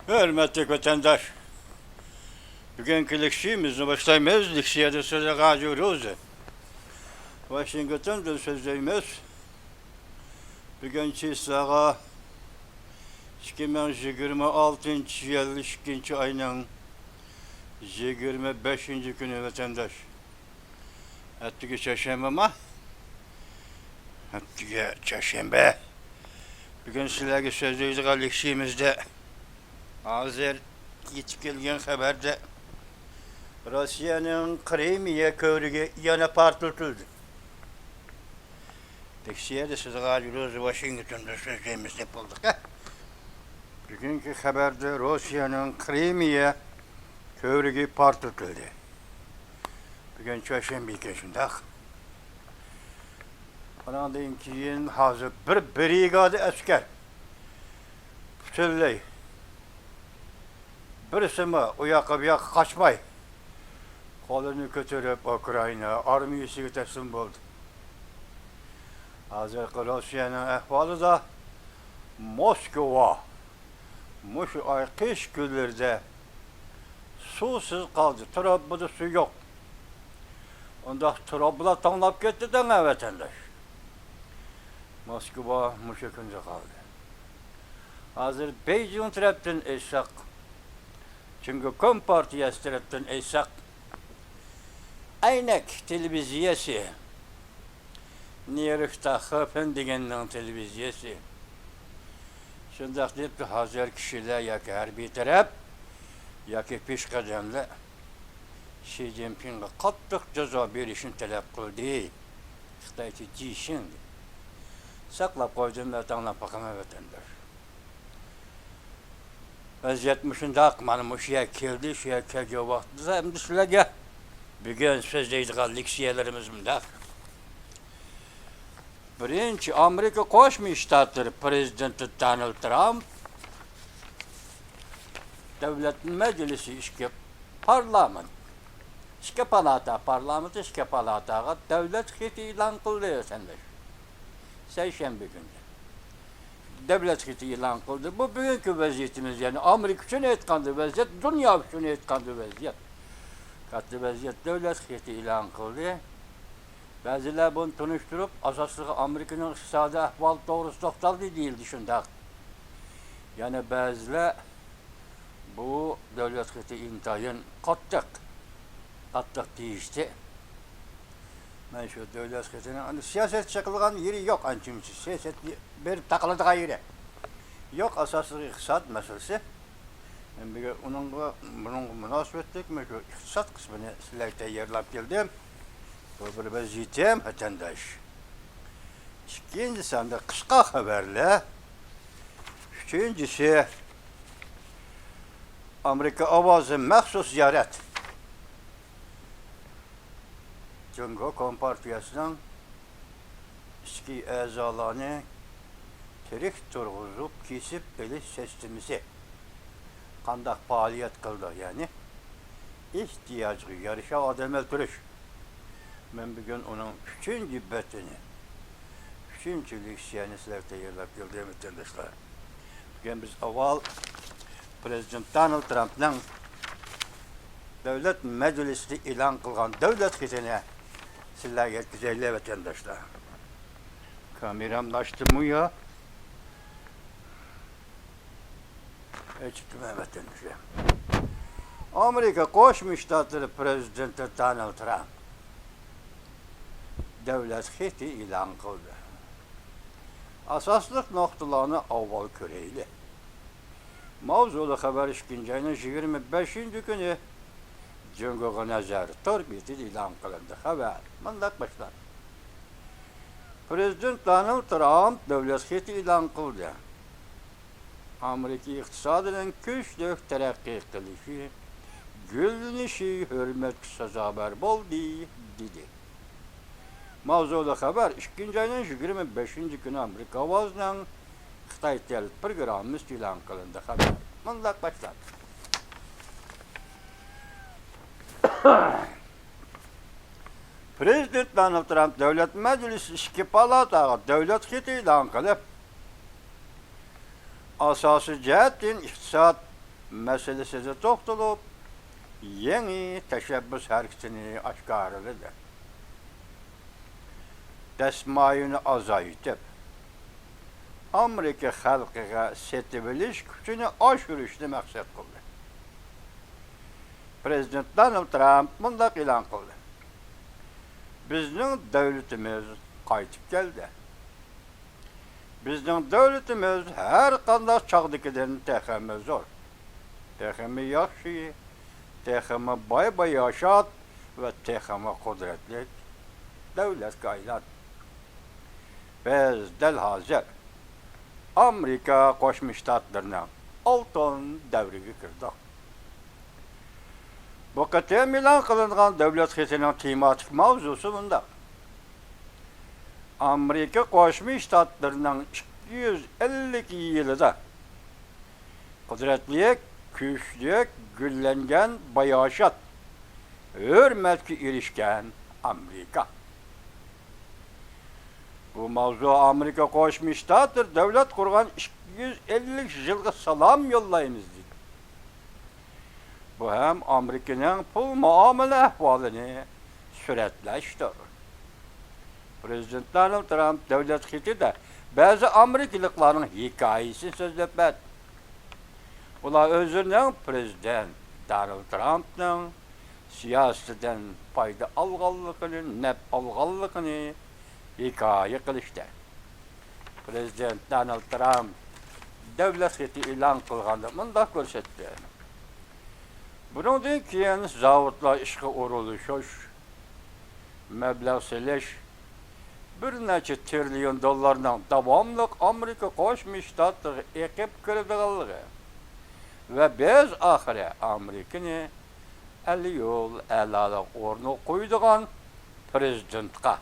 Hürmetli vatandaş, bugünkü leksiyimizni başlaymayız. Leksiyada söze gacıyoruz. Washington'da sözleyimiz. Bugünkü sağa 2026 yıl 2. ayının 25. günü vatandaş. Hatta çarşamba mı? Hatta çarşamba. Bugün sizlerge sözleyiciğe leksiyimizde hazır yetip gelgen haberde Rusya'nın Krimiye köyrüge yana partlatıldı. Leksiye de size galiyoruz Washington'da sözleyimiz yapıldık. Bugünkü haberde Rusya'nın Krimiye köyrüge partlatıldı. Bugün çarşamba geçindak. Ondan keyin hazır bir brigade asker söyley. Birisi mi o yaka bir yaka kaçmay. Kolunu götürüp Ukrayna armiyasına teslim oldu. Hazır Rusya'nın ahvalı da Moskova. Şu ay kış günlerde susuz kaldı. Trabzon'da su yok. Onda Trabzon'a tanlap gitti de ne vatandaş. Moskova muşakınca kaldı. Hazır Beijing taraftan eşek. Çünkü Kompartiyası taraftan eşek. Aynek televizyesi. Niyerikta Hıfın degenin televizyesi. Şundak deyip ki hazır kişiler ya ki her bir taraf ya ki peş kademli Xi Jinping'e katlık ceza verişini talep kıldı. Xitayçı cişindi. Saklap koydum ve tanlap bakama vatandaş. Vaziyetmişinde akmanım o şeye keldi, şeye kelge vakti da hem de sülege. Bugün sözleydik leksiyelerimizde. Birinci Amerika Koşmuş Ştatları Prezidenti Donald Trump Devlet Meclisi işke parlament işke palata parlamento işke palataga devlet hiti ilan kıldı sendeş. Seyşembe günü. Devlet hiti ilan kıldı. Bu bugünkü vaziyetimiz yani Amerika için etkandı vaziyet, dünya için etkandı vaziyet. Katlı vaziyet devlet hiti ilan kıldı. Bazılar bunu tanıştırıp asaslı Amerika'nın iktisadi ahval doğrusu tohtaldı değil düşündük. Yani bazılar bu devlet hiti intayın kattık değişti. Ben şu devlet hitinin hani siyaset çakılgan yeri yok ançımcı. Siyaset bir takılıdığı yeri. Yok asaslı iktisat meselesi. Yani bunun münasebetlik mi? İktisat kısmını sizlerle yerlap geldim. Bu bir vaziyetim vatandaş. İkincisi de kısa haberle. Üçüncüsü Amerika avazı məxsus ziyaret. Cumhuriyet Kompartiyasının eski azalarını terik turğuzup kesip eli seçtiğimizi kandak faaliyet kıldı yani. İhtiyacı yarışa adam öldürüş. Ben bugün onun üçüncü betini, üçüncü leksiyanizlerde yerlap geldiğim vatandaşlar. Bugün biz aval Prezident Donald Trump'ın devlet meclisi ilan kılgan devlet hitine sizler yetkizeyli vatandaşlar. Kameram açtı mı ya? Çıktım vatandaşlar. Amerika Koşmuş Ştatları Prezidenti Donald Trump devlet hiti ilan kıldı. Asaslık noktalarını avval köreyli. Mavzulu haber 2. ayının 25. günü Cumhuriyet Nazarı torbiti ilan kılındı. Haber. Mandak başlar. Prezident Donald Trump devlet hiti ilan kıldı. Amerika iktisadının güçlü terakki kılışı, gülünüşü hürmet kısa haber boldu dedi. Mavzulu haber 2. ayının 25. günü Amerika avazının Xitay devlet programımız ilan kılındı. Haber. Mandak başlar. Prezident Donald Trump devlet meclisi işki palataga devlet hiti ilan kılıp asası cihetin iktisat meselesine toxtulup, yeni teşebbüs hareketini aşkarladı. Desmayını azaytıp, Amerika halkıga setibiliş gücünü aşırışını maksat kıldı. Prezident Donald Trump mundaq ilan kıldı. Bizning devletimiz qaytib keldi. Bizning devletimiz her qanday çağdakidan texmi zor. Texmi yaxshi, texmi boy yaşat ve texmi kudretli devletga aylandı. Biz del hazır Amerika Qo'shma Shtatlarning oltin davriga kirdik. Bu qatam e'lon qilingan davlat xatining tematik mavzusi bunda. Amerika Qo'shma Shtatlarining 250 yilida qudratli, kuchli, gullangan bayoshat, hurmatga erishgan Amerika. Bu mavzu Amerika Qo'shma Shtatlar davlat qurgan 250 yilga salom yollaymiz dedi. Bu hem Amerika'nın pul muamele ahvalini suratlaştırır. Prezident Donald Trump devlet xitida bazı Amerikalıların hikayesini sözlep berdi. Ular özünün Prezident Donald Trump'ның siyasetinden payda alğanlığını, nep alğanlığını hikaye qilishdi. Prezident Donald Trump devlet xiti e'lon qilganda mundaq ko'rsatdi. Bundan keyin zavodlar ishga o'rilish, mablag' selish, bir necha trillion dollarning davomli Amerika Qo'shma Shtatlariga eqib kiradiganligi ve biz oxiri Amerikani ali yo'l a'loliq o'rni qo'ydigan prezidentga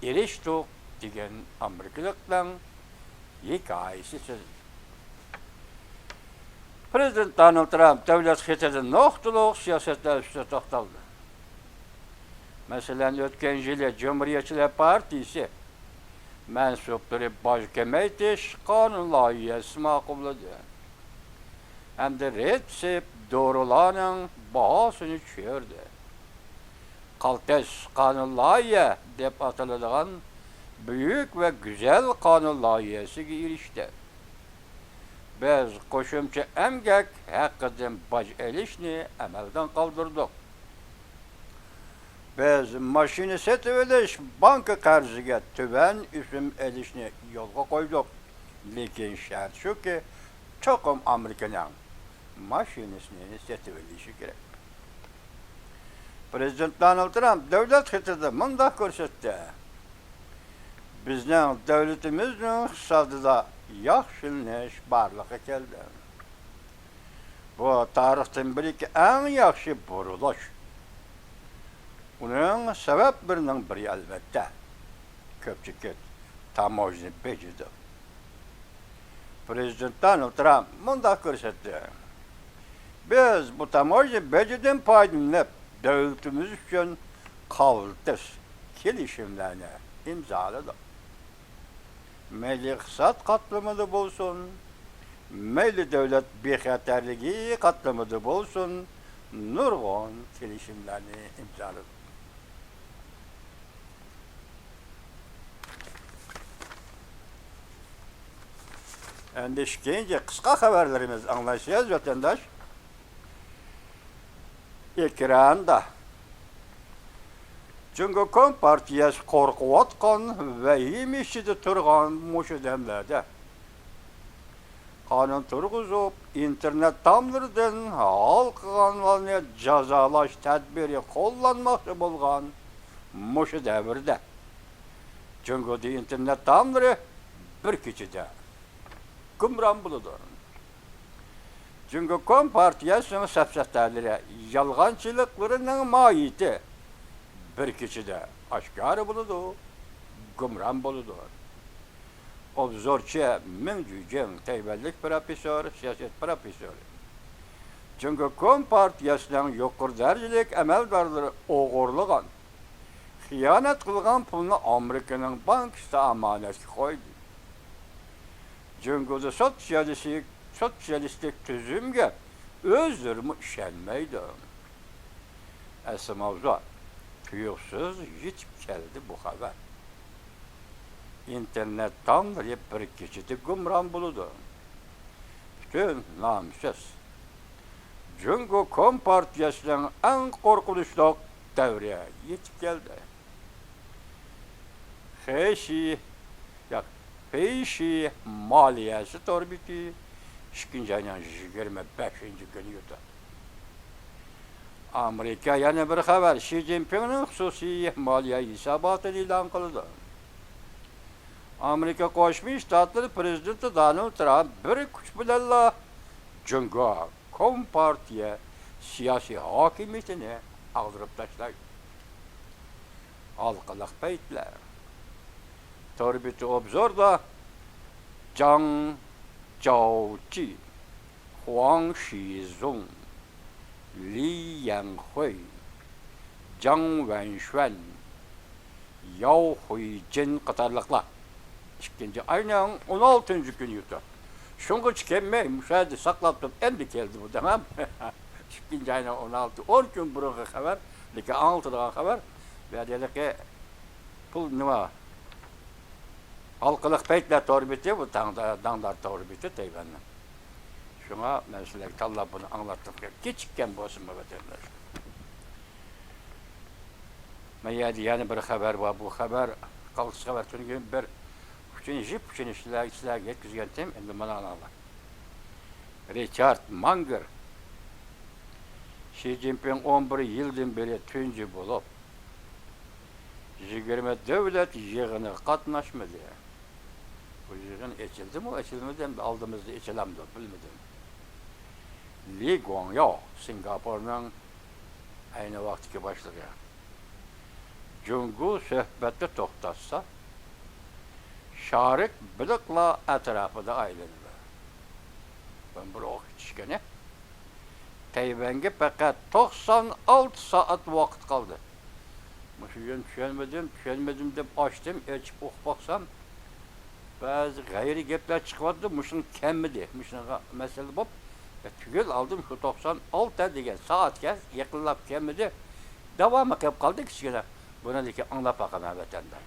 erishdik degan Amerikaliklarning hikoyasi so'z. Prezident Donald Trump devlet xitida nuqtaliq siyosatlar ustida to'xtaldi. Masalan, o'tgan yili Cumhuriyetçiler Partisi mansublari bosh kamaytirish qonun loyihasi ma'qulladi. Hamda retsep dorilarning bahosini tushirdi. Qaltis qonun loyiha deb ataladigan büyük ve güzel qonun loyihasiga erishdi. Biz qo'shimcha emgak haqqidan boj olishni amaldan qoldirdik. Biz mashina sotib olish, banka qarziga tuban usum olishni yo'lga qo'ydik. Lekin shart shuki, cho'qim Amerikaning mashinasini sotib olishi kerak. Prezident Donald Trump davlat xitida mundaq ko'rsatdi. Bizning davlatimizning iqtisodida yaxshilanish barliqqa keldi. Bu tarixdan biriki eng yaxshi burilish. Uning sabablarining biri albatta ko'pchilik tamojni bejidi. Prezident Donald Trump mundaq ko'rsatdi. Biz bu tamojni bejidan foydalanib, davlatimiz uchun qaltis kelishimlarni imzoladik. Mayli iqtisod qatlamida bo'lsin, mayli davlat bexatarligi qatlamida bo'lsin, nurg'un kelishimlarni imzoladik. Endi ishkence qisqa xabarlarimiz anglashyapsiz vatandosh. Ekranda Cumhuriyet Partiyasi qo'rqayotgan va yemishida turgan mushu damlarda qonun turg'izib, internet tomlaridan hal qilganlarni jazolash tadbiri qo'llanmoqchi bo'lgan mushu davrda Cumhuriyet internet tomlari bir kechada gumron bo'ldi. Cumhuriyet Partiyasining safsataları yalğançılıklarının mahiyeti bir kişide aşkar bulundu, gumran bulundu. Obzorçı Mingcüceng teyberlik profesör, siyaset profesörü. Cumhuriyet Partiyasining yuqori darajalik amaldarlari o'g'irlagan, xiyonat qilgan pulni Amerikaning bankasida amonatga qo'ydi. Cumhuriyet sotsialistik sotsialistik tüzümge özlerimi işenmeydi. Esi mavzu tuyuksuz yetip geldi bu haber. İnternetten bir geçidi gümran buludu. Bütün namussuz. Çünkü Kompartiyasının en korkunçlu devreye yetip geldi. Peşi maliyesi torbiti 2. ayının 25. günü yutu. Amerika yana bir haber Xi Jinping'in hususi maliye hisabatını ilan kıldı. Amerika Koşmuş Ştatları Prezidenti Donald Trump bir kuch bilanla Cunga Kompartiya siyasi hakimiyetini aldırıp taşlaydı. Halkılık beytler. Torbiti obzorda Zhang Zhaoji, Huang Shizong, Li Yanhui, Zhang Wenxuan, Yao Huijin qatarlıqlar 2. ayının 16. günü yutu. Şungu çıkemmey, müşahede saklaptım, endi geldi bu demem. 2. ayının 16, 10 gün buraya haber, leke 6'da haber, ve dedi ki, pul nima? Halkılık beytler torbiti, bu dağlar torbiti Tayvan'ın. Şuna mesela Allah bunu anlattım ki, geçikken bolsun mu vatandaş? Meyadi yani bir haber var, bu haber, kalkış haber, çünkü bir üçün işler yetkizgentim, endi bana anlarlar. Richard Munger, Xi Jinping 11 yıldan beri tüncü bulup, 20 devlet yığını katnaşmadı. Bu yığın içildi mi, içilmedi mi, aldığımızda içilemdi, bilmedim. Li Guangyao, Singapur'un aynı vaktiki başlığı. Cungu söhbeti toxtatsa, şarik bilikla etrafıda aylanır. Ben bir okutuşkene, Tayvan'ga fakat 96 saat vakit kaldı. Müşüyen düşenmedim deb açtım, açıp okup baksam, bazı gayri gepler çıkmadı, müşün kemmidi, müşün mesele bop, tügül aldım şu 96 degen saatga yakınlap kemmidi, devam edip kaldı kichkina. Buna deki anlap bakalım vatandaş.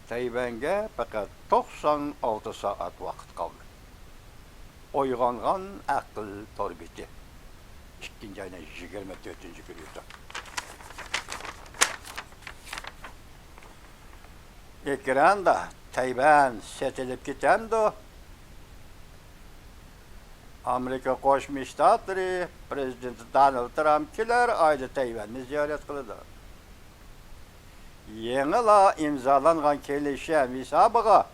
Tayvan'ga fakat 96 saat vakit kaldı. Oyg'ongan aql torbiti. 2. ayının 24. günü yutu. Ekranda Tayvan setilip ketemdi. Amerika Qo'shma Shtatlari Prezidenti Donald Trump kelar oyda Tayvanni ziyorat qildi. Yengila imzolangan kelishim hisobiga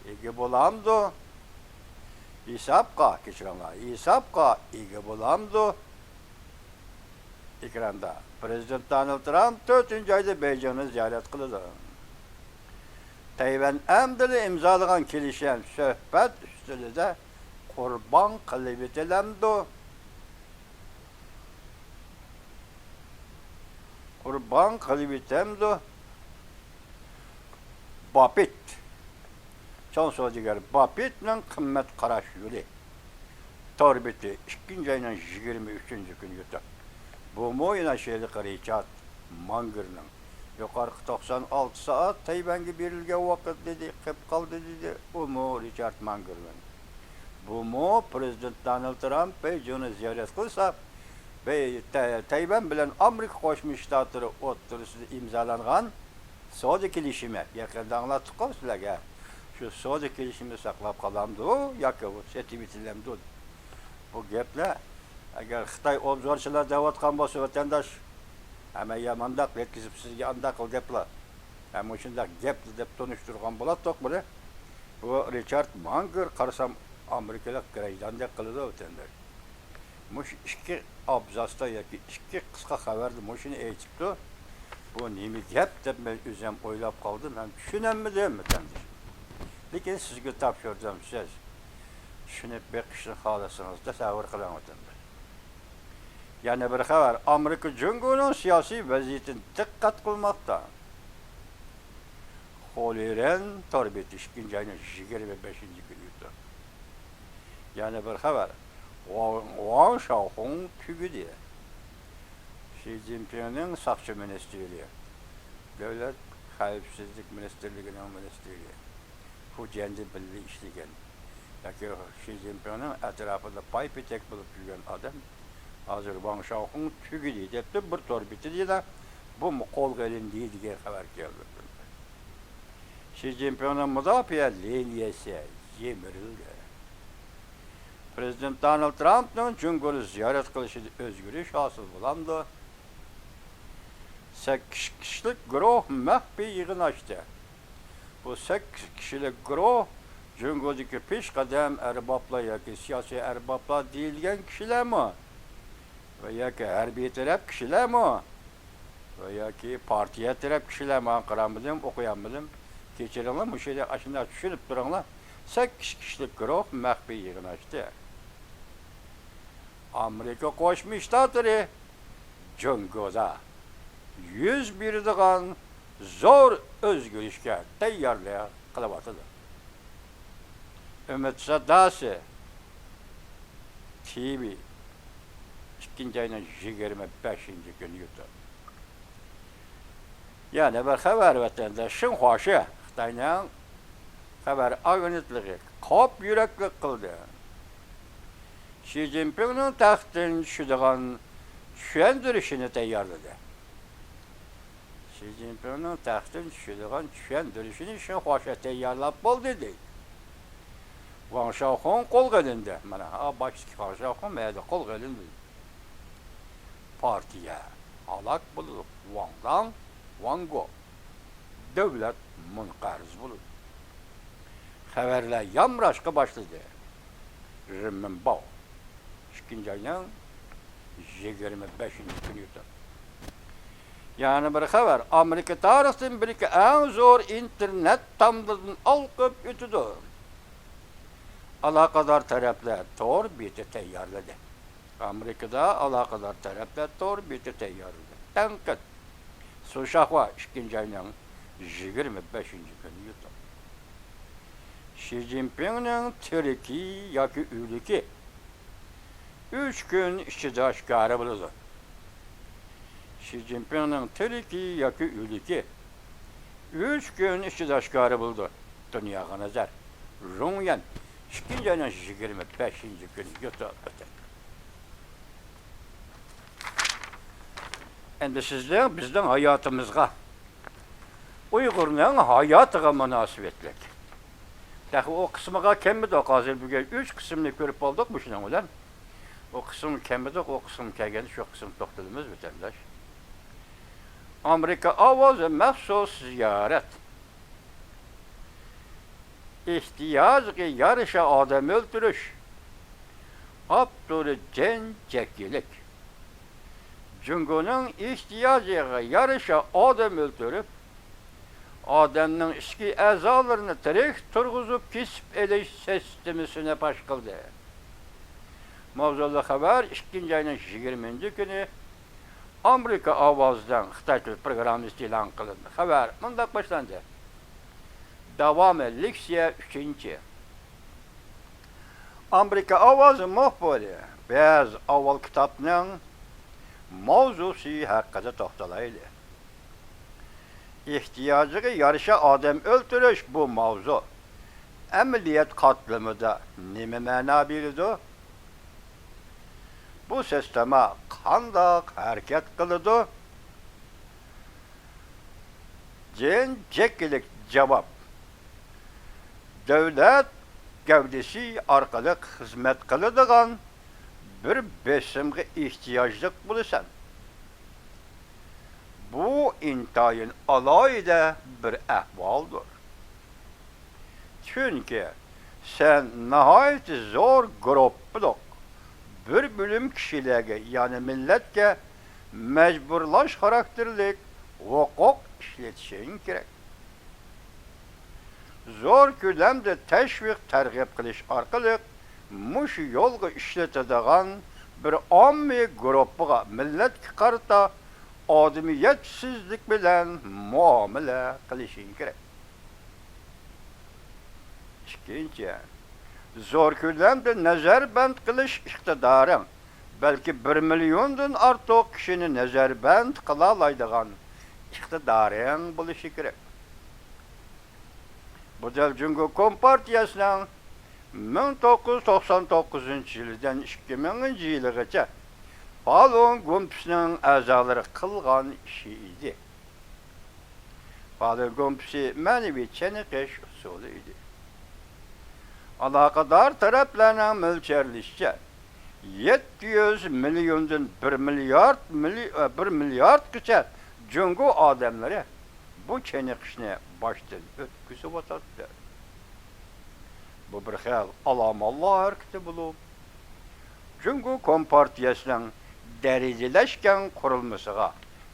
ega bo'lamdi. Hisobga ega bo'lamdi. Ekranda Prezident Donald Trump 4. ayda Beijingni ziyorat qildi. Tayvan amdili imzolagan kelishim suhbat ustida qurban qilib etilamdi. Qurban qilib etamdi. Bapit. Son sözcüler Bapit'nin kıymet qarash yo'li. Torbiti 2. ayının 23. günü yutu. Bu moyuna şeylik Richard Munger'nin yukarı 96 saat Tayvan'ga berilgan vaqt dedi, qilib qoldi dedi. O mu Richard Munger'nin. Bu mu Prezident Donald Trump Beijingni ziyorat qilsa, Tayvan bilan Amerika Qo'shma Shtatlari o'rtasida imzolangan savdo kelishimi yaqinda anlatib qo'ysalarga. Şu savdo kelishimini saqlab qolamdi, yoki bu setib etilamdi. Bu gaplar agar Xitoy obzorchilar davotgan bo'lsa vatandosh hamma yamandaq yetkizib sizga andaq qil deblar. Hamma shunday gap deb tunishtirgan bo'ladi buni. Bu Richard Munger qarasam Amerikalar grajdandek qiladi vatandosh. Mush ikki abzasda yoki ikki qisqa xabarda mushuni aytibdi. Bu nima gap deb men o'zim o'ylab qoldim. Men tushunammidim vatandosh. Lekin sizga topshirdim siz. Shuni beqishni xohlasangiz tasavvur qiling vatandosh. Yana bir xabar, Amerika Jungo'ning siyosiy vaziyatini diqqat qilmoqda. Xoliren torbeti 2. ayının 25. günü yutu. yana bir xabar. Wang Xiaohong tugudi. Xi Jinping'in Saqchi Ministeri, Devlet Xavfsizlik Ministerligi'nin ministeri, Fujian'da birli işleyen, yoki Xi Jinping'in etrafında pay petek bulup yürüyen adam, hazır Wang Xiaohong tugudi depti, bir torbiti deydi, bu mu kol gelin değil diye haber geldi. Xi Jinping'in müdafiye liniyesi yemirildi. Prezident Donald Trump'ın Cumhur'u ziyaret kılışı özgürlük hasıl bulandı. 8 kişilik güruh mahbi yığın açtı. Bu 8 kişilik güruh Cumhur'daki peş kadem erbapla yoki siyasi erbapla deyilgen kişiler mi? Veya ki harbiy taraf kişiler mi? Veya ki partiye taraf kişiler mi? Ankara'mızım, okuyamadım. Geçirenler bu şeyde aşında düşünüp duranlar 8 kişilik güruh mahbi yığın açtı. Amerika Qo'shma Shtatlari Cumhur'da 100 beradigan zo'r o'zgarishga tayyorlik qilyapti. Umid Sadosi TV 2 ayning 25-kuni yutdi. Yana bir xabar vatandoshning xohishi Xitoyning xabar agentligi qop yuraklik qildi. Xi Jinping'in taxtdan tushadigan tushuntirishini tayyorladi. Xi Jinping'in taxtdan tushadigan tushuntirishini shu xohish tayyorlab bo'ldi deydi. Wang Xiaohong qo'lga olindi. Mana boshchi Wang Xiaohong mayda qo'lga olindi. Partiya halok bo'ldi. Wangdan Wango davlat munqariz bo'ldi. Xabarlar yamrashga boshladi. Renminbi 2 ayning 25-kuni yutdi. Yani bir xabar, Amerika tarixidagi birki eng zo'r internet tamdirdan olqib o'tdi. Aloqador taraflar tor beti tayyorladi. Amerikada aloqador taraflar tor beti tayyorladi. Tanqid So'shaqva 2 ayning 25-kuni yutdi. Xi Jinping'in tiriki yoki o'ligi 3 kun ichida oshkora bo'ladi. Xi Jinping'in tiriki yoki o'ligi 3 kun ichida oshkora bo'ldi. Dunyoga nazar. Rongyan 2 ayning 25-kuni yutdi. Endi sizlar bizning hayotimizga, Uyg'urning hayotiga munosabatlik. Dahi o kısmıga kemmidi hozir bugun 3 qismni ko'rib oldik bu shuning bilan. O qism kemmidi, o qism kelganda shu qism to'xtalamiz vatandosh. Amerika ovozi maxsus ziyorat. İhtiyacga yarasha odam o'ldirish. Abduri jenjakilik. Cumhurning ihtiyojiga yarasha odam o'ldirib, odamning ichki a'zolarini tirik turg'izib kesib elish sistemasini pash qildi. Mavzuli xabar 2 ayning 20-kuni Amerika ovozidan Xitoy til programmasi e'lon qilindi. Xabar bunday boshlandi. Davomi leksiya 3. Amerika ovozi muxbiri biz avval kitobning mavzusi haqida to'xtalaylik. İhtiyaciga yarasha odam o'ldirish bu mavzu. Amaliyot qatlamida nima ma'no beradi? Bu sistema qanday harakat qiladi? Jenjakilik javob. Davlat gavdasi orqali xizmat qiladigan bir besimga ehtiyojli bo'lasan. Bu intayin alayda bir ahvoldir. Çünkü sen nihayet zor gruppilik bir bölüm kişilerge yani milletke mecburlaş karakterlik hukuk işletişin gerek. Zor kölemde teşvik tergib qilish orqali mush yo'lga ishlatadigan bir ommaviy gruppiga millatga qarata odamiyatsizlik bilan muomala qilishing kerak. Ikkinchi, Zor ko'lamda nazarband qilish iqtidoring, balki 1 milliondan ortiq kishini nazarband qila oladigan iqtidoring bo'lishi kerak. Bu dal Jungo Kompartiyasining 1999-yildan 2000-yilgacha Falun Gongsining a'zolari qilgan ishi edi. Falun Gongsi ma'naviy chiniqish usuli edi. Alaqadar taraflarning mo'ljallashicha 700 milliondan 1 milliardgacha Jungo odamlari bu chiniqishni boshdan o'tkazib o'tadi. Bu bir xil alomatlar harakati bo'lib, Jungo Kompartiyasining darajalashgan qurilmasiga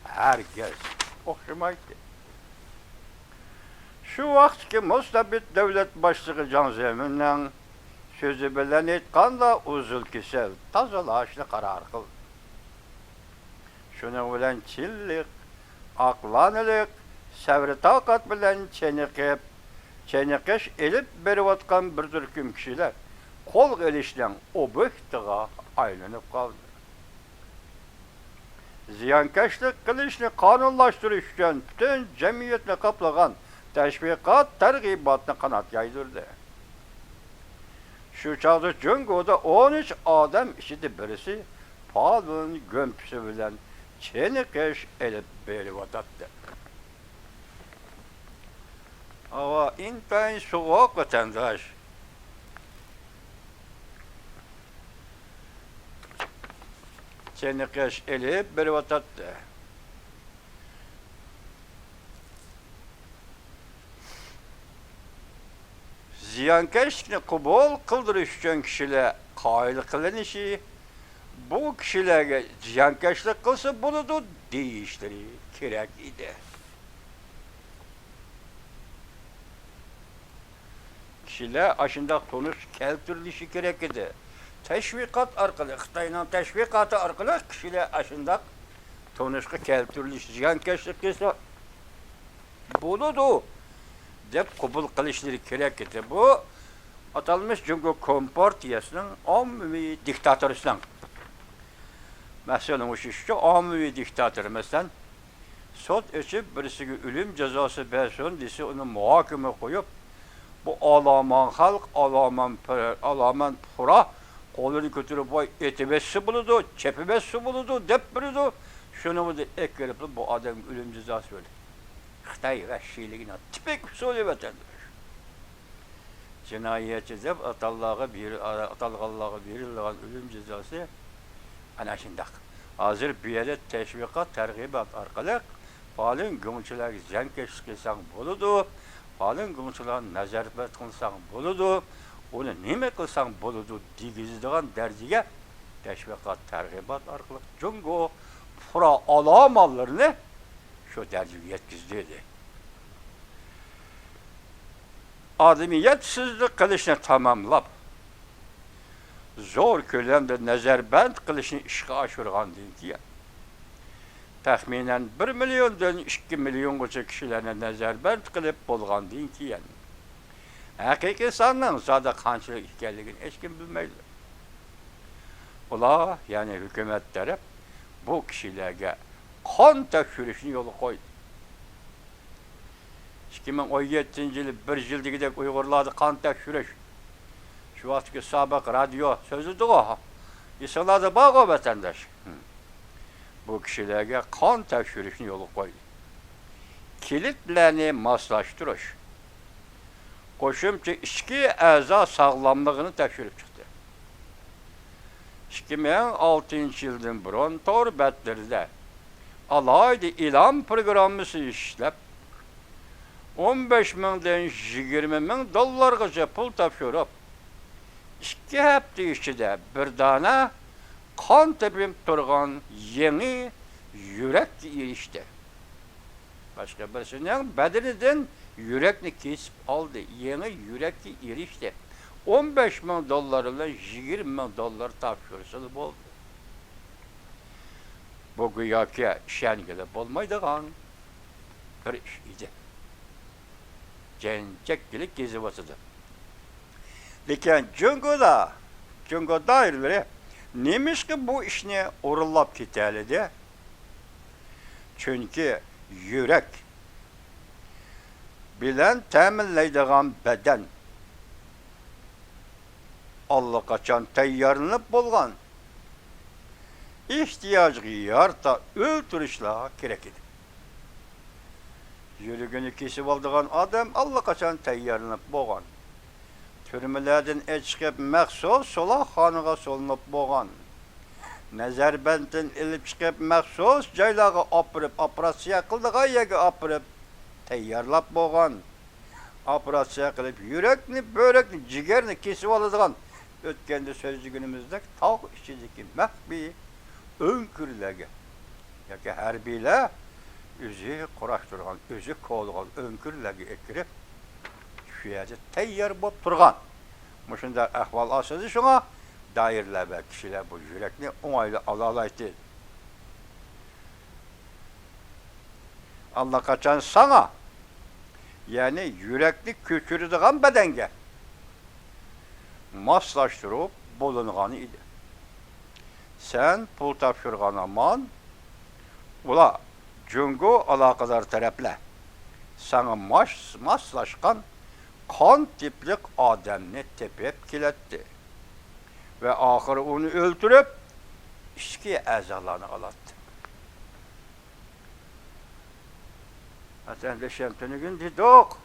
hargiz o'xshamaydi. Şu vaqtki mustabid davlat boshlig'i Jiang Zeminning so'zi bilan aytganda uzul kesel tozalashni qaror qildi. Shuning bilan chillik, aqlonilik, sabr toqat bilan cheniqish elib berayotgan bir turkum kishilar qo'l qilishdan obyektiga aylanib qoldi. Ziyonkashlik qilishni qonunlashtirish uchun butun jamiyatni qoplagan tashviqot, targ'ibotni qanot yaydirdi. Shu chog'da Jungoda 13 odam ichida birisi Falun Gongsi bilan cheniqish elib beryotdi. Ama intayin soğuk vatandaş. Cheniqish elib beryotdi. Ziyonkashlikni qabul qildirish uchun kishilar qoyil qilinishi, bu kishilarga ziyonkashlik qilsa bo'ladi deyishlari kerak edi. Kishilar ashundoq tonish keltirilishi kerak edi. Tashviqot orqali, Xitoyning tashviqoti orqali kishilar ashundoq tonishga keltirilishi, ziyonkashlik qilsa bo'ladi deb qabul qilishlari kerak edi. Bu atalmış Jungo Kompartiyasining ommaviy diktatorisidan. Masalan, o'sha ommaviy diktator masalan sud ochib birisiga o'lim jazosi bersin desa, uni muhokama qo'yib, bu oloman xalq, oloman pura qo'lini ko'tarib voy etibesi bo'ladi, chepibesi bo'ladi deb birdi. Shuni o'zi ekirib bu odam o'lim jazosi berdi. Xitoy vahshiyligini tipik usuli vatandosh. Jinoyatchi deb atalganlarga berilgan o'lim jazosi ana shundoq. Hozir bu yerda tashviqot, targ'ibot orqali Falun Gongchilarga ziyonkashlik qilsang bo'ladi, Falun Gongchilarni nazorat qilsang bo'ladi, uni nima qilsang bo'ladi degizadigan darajaga tashviqot, targ'ibot orqali Jungo pura alomatlarini shu darajaga yetkazdi edi. Adamiyatsizlik qilishni tamomlab, zo'r ko'lamda nazarband qilishni ishga oshirgandan keyin taxminan 1 milliondan 2 milliongacha kishilarni nazarband qilib bo'lgandan keyin haqiqiy sonning zodi qanchalik ekanligini hech kim bilmaydi. Ular, ya'ni hukumat taraf bu kishilarga qon tekshirishni yo'lga qo'ydi. 2017-yili 1 yildagidek Uyg'urlarni qon tekshirish. Shu vaqtki sobiq radio so'zladi-ku. Esinglarda bormi vatandosh? Bu kishilarga qon tekshirishni yo'lga qo'ydi. Kilitlarni moslashtirish. Qo'shimcha ichki a'zo sog'lomligini tekshirib chiqdi. 2006-yildan burun tor batlarida alohida e'lon programmasi ishlab 15 mingdan 20 ming dollargacha pul topshirib, 2 hafta ichida bir dona qon tepib turgan yangi yurakka erishdi. Boshqa birisining badanidan yurakni kesib oldi, yangi yurakka erishdi. 15 ming dollar bilan 20 ming dollar topshirsa bo'ldi. Bu go'yoki ishongili bo'lmaydigan bir ish edi. Jenchakkilik kezibyotdi. Lekin Cungo dairleri neymiş ki bu işini urullap ketəlidi? Çünkü yürek bilen təminleydiğen beden allaqaçan təyyarlanıp bolğan ihtiyacı yarta öldürüşla gerek idi. Yürügünü kesip aldığan adam allaqaçan təyyarlanıp bolğan. Türmelerden çıkıp məxsus sola xanığa solunub bolğan. Nəzərbəndin ilib çıxıb məxsus caylağı apırıb, operasiya qıldığa yegi apırıb, təyyarlap bolğan. Operasiya qılıb, yürekni, börekni, cigerini kesip alıdığan ötkende sözcü günümüzde tağ içindeki məhbi önkürləgi. Yaki hərbiyle özü quraşdırğan, özü qoğulğan önkürləgi ekirib, şüyəcə təyyar bop turğan. Muşunda əhval asıdı şuna, dairler ve kişiler bu yürekli onaylı alalaydı. Allah kaçan sana, yani yürekli küçürdüğün bedenge maslaştırıp bulunğanı idi. Sen pul tapşırğan aman, ula cungu alakadar tarafla sana maslaşkan kan tiplik adamını tepep kiletti. Ve ahırı onu öldürüp içki əzalarını alattı. Hasan Şemtini gün dedik.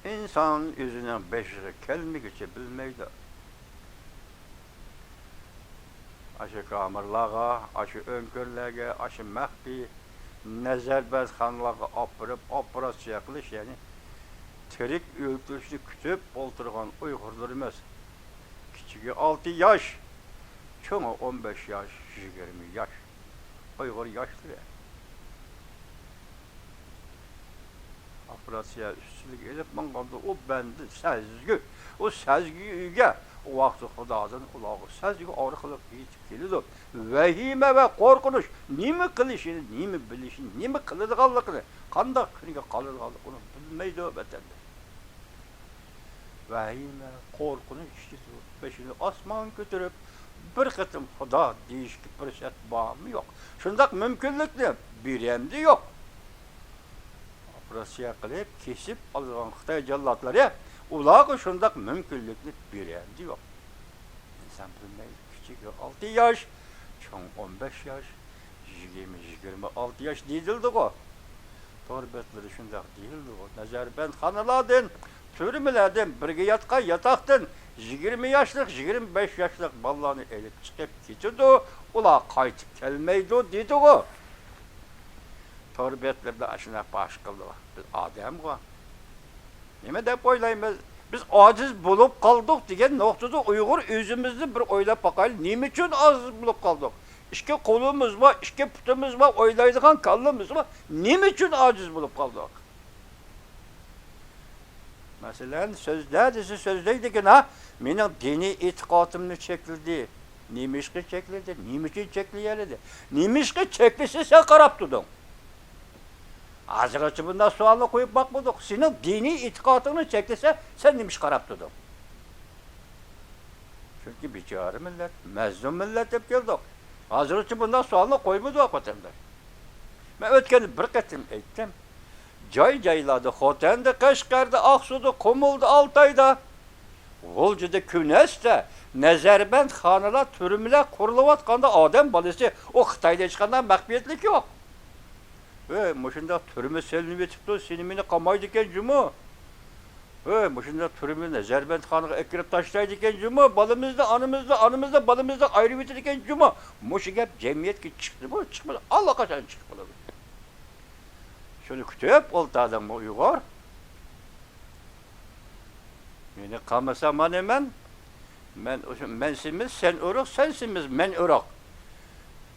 İnsan yüzüne beşiri kelme geçebilmeydi. Aşı kamerlağa, aşı önkörləge, aşı məhbi, nəzərbət xanlağı apırıp, operasiya qılış, yani terik öldürüşünü kütüp olturğan Uyğurlar emas. Küçüğü 6 yaş, çoğu 15 yaş, 20 yaş. Uygur yaşlı ya. Operasiya üstünlük edip ben kaldı, o bendi sezgi. O sezgiye o vakti Xudadan ulağı sezgi ağrıqılık yetip geliyor. Vehime ve korkunuş, nimi kılışını, nimi bilişini, nimi kılıdığanlıqını, qandaq künüge kalıdığanlıqını bilmeydi o betende. Vehime, korkunuş işte peşini asman götürüp bir kıtım Xuda deyişki fırsat bağımı yok. Şundak mümkünlükle bir emdi yok. Operasiya qilib, kesip algan Xitay jallatları ulağı şundak mümkünlükle bir emdi yok. İnsan bilmeydi. Küçük 6 yaş, çoğun 15 yaş, 20-26 yaş değildi o. Torbetleri şundak değildi o. Nəzərbənd xanıladın, türmelerden birge yatqa yataqdın 20 yaşlık, 25 yaşlık ballarını elip çıkıp gidiyordu. Ula qaytıp gelmeydi o dedi o. Torbetlerde aşına baş kıldı o. Biz adam o. Nime de oylayımız? Biz aciz bulup kaldık diyen noktada Uygur özümüzü bir oylap bakayım. Nime için aciz bulup kaldık? İşte kolumuz var, işte putumuz var, oylaydığın kallımız var. Nime için aciz bulup kaldık? Mesela sözdeydi ki benim dini itikadımını çekildi. Nimişki çekildi, nimişki çekildi. Nimişki çekilse sen karap tutun. Azıcık bundan sualını koyup bakmadık. Senin dini itikadını çekilse sen nimiş karap tutun. Çünkü biçare millet, mezlum millet hep geldik. Azıcık bundan sualını koymadık vatandaş. Ben ötkeni bir ketim ettim. Cayladı, Xotan'da, Kaşgar'da, Aksu'da, Kumul'da, Altay'da, Volcu'da, Künes'te, Nəzərbənd xanılar, türümler kurulavatqanda adam balisi o Xitay'da çıkandan məxbiyetlik yok. Muşunda türümü selinip etipdi, sinimini qamaydı eken cümü. Muşunda türümü Nəzərbənd xanıqa ekirip taşlaydı eken cümü, balımızda, anımızda, balımızda ayrı bitirdiken cümü. Muşu gep cemiyet ki çıktı bu, çıkmadı. Allah kaçan çıkmadı. Şunu kütüp oldu adam Uygur. Beni kalmasa hemen mensimiz sen ırık, sensimiz men ırık.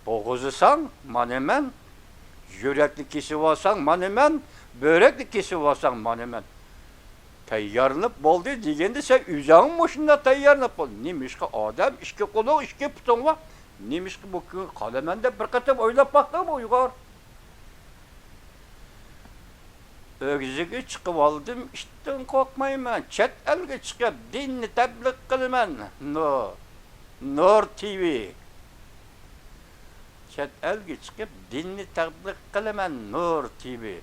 Boğuzusan manemen, yürekli kişi olsan manemen, börekli kişi olsan manemen. Tayyarlanıp boldu degende sen üzağın başında tayyarlanıp boldu. Neymiş ki adam, işki kulu, işki putun var. Neymiş ki bu kalemende bir katım oylap baktı mı Uygur? Ögüzüge çıkıp aldım, işten korkmayman. Chet elge çıkıp dinni tebliğ kılman. Nur TV. Chet elge çıkıp dinni tebliğ kılman. Nur TV.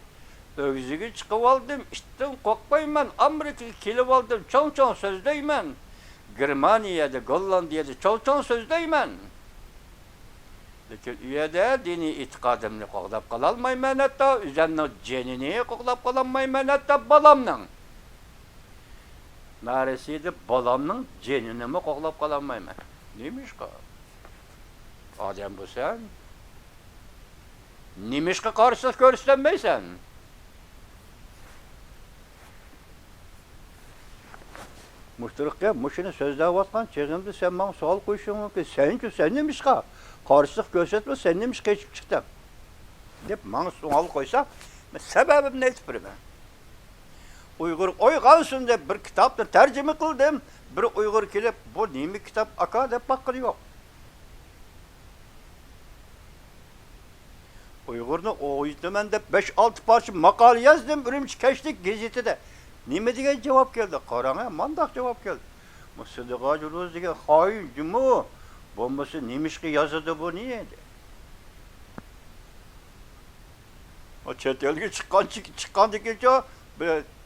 Ögüzüge çıkıp aldım, işten korkmayman. Amerika'ya kelip aldım, çoğun sözdeymen. Germaniyada, Gollandiyada çoğun sözdeymen. Lekin üyede dini itikadımni qoqlap qalalmayman hatta, üzerine cenini qoqlap qalalmayman hatta balamның. Naresiydi balamның cenini mi qoqlap qalalmayman. Nemişqa? Adam bu sen? Nemişqa qarşılık görüstenmeysen? Müşterikке, muşunu sözlep atkan çeğimde sen bana sual koyuşun mümkün. Sen nemişqa? Karşılık gösterme, sen neymiş geçip çıktın? Deyip bana sual koysa, sebebim ne etpirime? Uygur oygansın deyip bir kitapta tercüme kıldım, bir Uygur kelip, bu neymi kitap aka deyip bakır yok. Uygur'unu oğuzlumen deyip 5-6 parça makale yazdım, Ürümçi Keşlik gazetede. Neymi diye cevap geldi? Karana mandak cevap geldi. Sıdık Cülüz diye hain cümü. Bombası neymiş ki yazıdı bu niyeydi? O çetelge çıkan dikece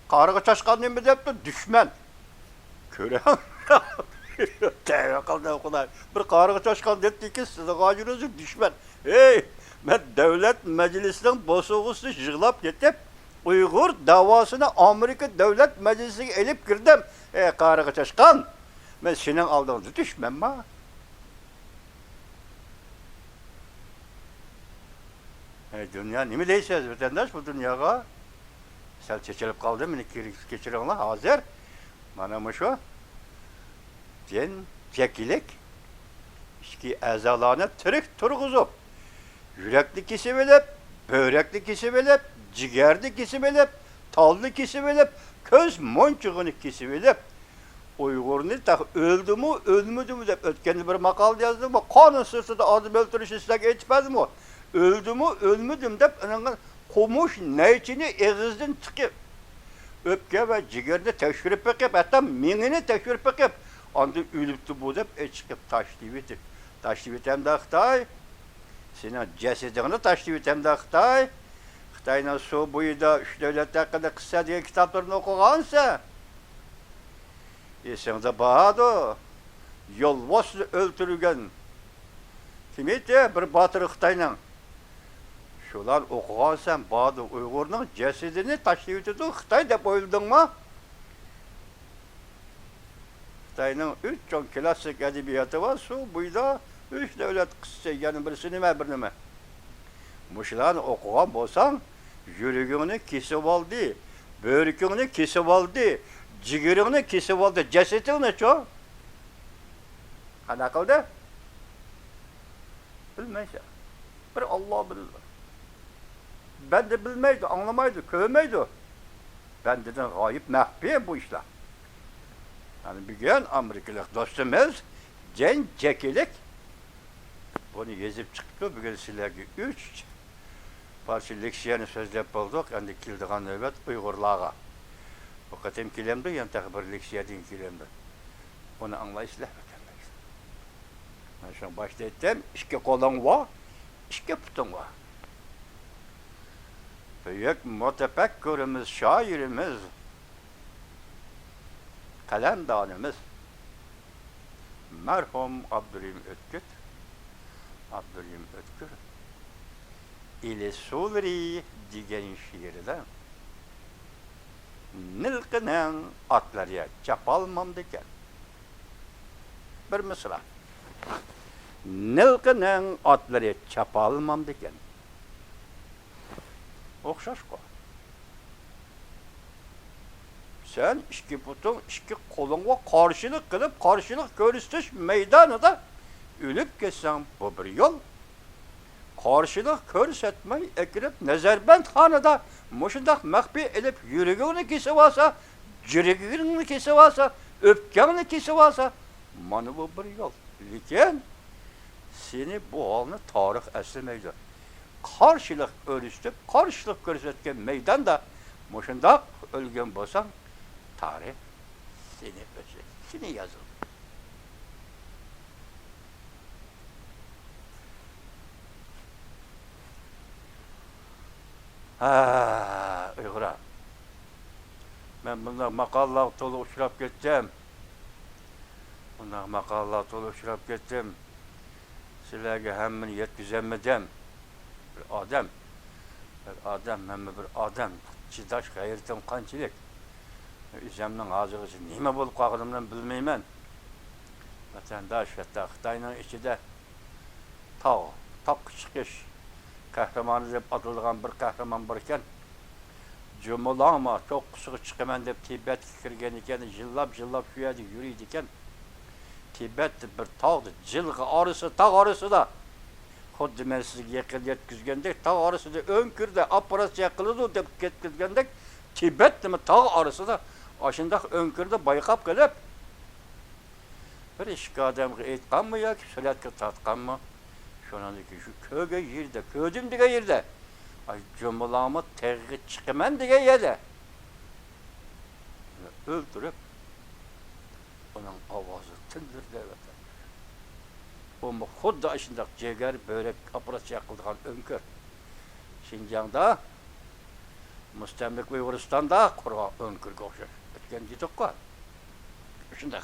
karığı çaşkan neymi deyip de düşman. Körem. Tevbe kaldı o kadar. Bir karığı çaşkan dedi ki Sıdık Cülüz'ü düşman. Hey! Ben devlet meclisinin bosuğusu jığlap getip Uygur davasını Amerika devlet meclisine elip girdim. Karığı çaşkan. Ben senin aldığınızı düşman mı? Dünya nemi deysiz vatandaş bu dünyaga? Sel çeçilip kaldı mı geçirenler hazır. Mana mı şu? Sen cekilik işki ezalarına tırık turguzup yürekli kisi bilip, börekli kisi bilip, cigerli kisi bilip, tallı kisi bilip, köz monçuğunu kisi bilip Uygur'unu da öldü mü, ölmedi mi deyip ötkenli bir makal yazdı mı? Kanun sırtında adım öldürüş istek etmedi mi? Öldü mü, ölmedim deyip komuş neyçini eğizden çıkıp öpke ve cigerde teşrif ekip, hatta minini teşrif ekip andı ölüptü bu deyip çıkıp taşlıvitip. Taşlıvitem de Xitay, senin cesedini taşlıvitem de Xitay. Xitay'ın su boyu da üç devlet hakkında kısa diye kitaplarını okuğansa sen de bağdı, yolvaslı öldürügen kimiydi bir batırı Xitay'ın. Şular okuğansan bağdı Uygur'un cesedini taşlıvitip Xitay deyip oyuldun mu? Xitay'ın 3 çok klasik edebiyatı var, su buyda 3 devlet kıssa, yani birisi nime bir nime. Muşlarını okuğan bolsan, yüreğini kesip aldı, böğrükünü kesip aldı, ciğerini kesip aldı, cesetini çok. Hani kıldı? Bilmeyse. Bir Allah bilir. Ben de bilmeydi, anlamaydı, kövmeydi. Ben dedim gayip mehbi bu işler. Yani bir gün Amerikalı dostumuz Cen Cekilik bunu yazıp çıktı. Bir gün sizlerge 3 parça leksiyonu sözlep bulduk. Yani kildiğen nöbet Uygurlarga. O katem kilemdi, yani bir leksiyadın kilemdi. Onu anlayışla ötemmeyiz. Ben şu an başta ettim, 2 kolun var, 2 putun var. Büyük mütefekkirimiz, şairimiz, kalemdanımız merhum Abdurrahim Ötkür İli Sulri diyen şiirde Nilkinen atlarıya çapalmam diken. Bir mısra. Nilkinen atlarıya çapalmam diken. Okşaş ko. Sen 2 putun, 2 kolunga karşılık kılıp, karşılık görüştüş meydanında ölüp geçsen bu bir yol. Karşılık görsetmeyi ekirip Nezerbent hanıda muşundak mehbi edip yüreğini kesip alsa, cireğini kesip alsa, öpkenini kesip alsa, manı bu bir yol. Lakin seni bu halini tarih eslemeydi. Karşılık ölüştüp, karşılık görsetken meydanda Moşundaq ölgen bolsaň, tarih seni öse, seni yazıl. Ha, Uygura. Men bunda makallalar tolu uçurap ketdim. Bunda makallalar tolu uçurap ketdim. Sizlerge hemmini yetkizemmedim. Bir adam, hemme bir adam. Çidaş gayretim kançilik. Üzemden ağzıgısı nime bolup kalkadımdan bilmeymen. Vatandaş hatta Xitay'nın içinde tak çıkış kahramanı dep atılgan bir kahraman barken Cumhulama çok kısık çıkımen dep Tibet kirgen iken jillap şu yerde yürüydi iken Tibet bir tağdı, jılgı arısı, tağ arısı da Xuddi men sizge yakın yetkizgendek, tağ arısı da önkürde, aparası yakılıdı dep yetkizgendek Tibet mi tağ arısı da aşındak önkürde bayqap gelip bir işki adamga aytkan mı ya ki söletke tatkan mı? Şonandaki şu köge yerde, ködüm dige yerde. Ay cumhulamı tergi çıkımen dige yerde. Öldürüp onun avazı tındır devlet. O mu xuddi aşındak ceger börek aparası yakıldığan önkür. Şinjan'da Müstemlik Uyguristan'da kurva önkürge okşar. Etken jitok var. Şundak.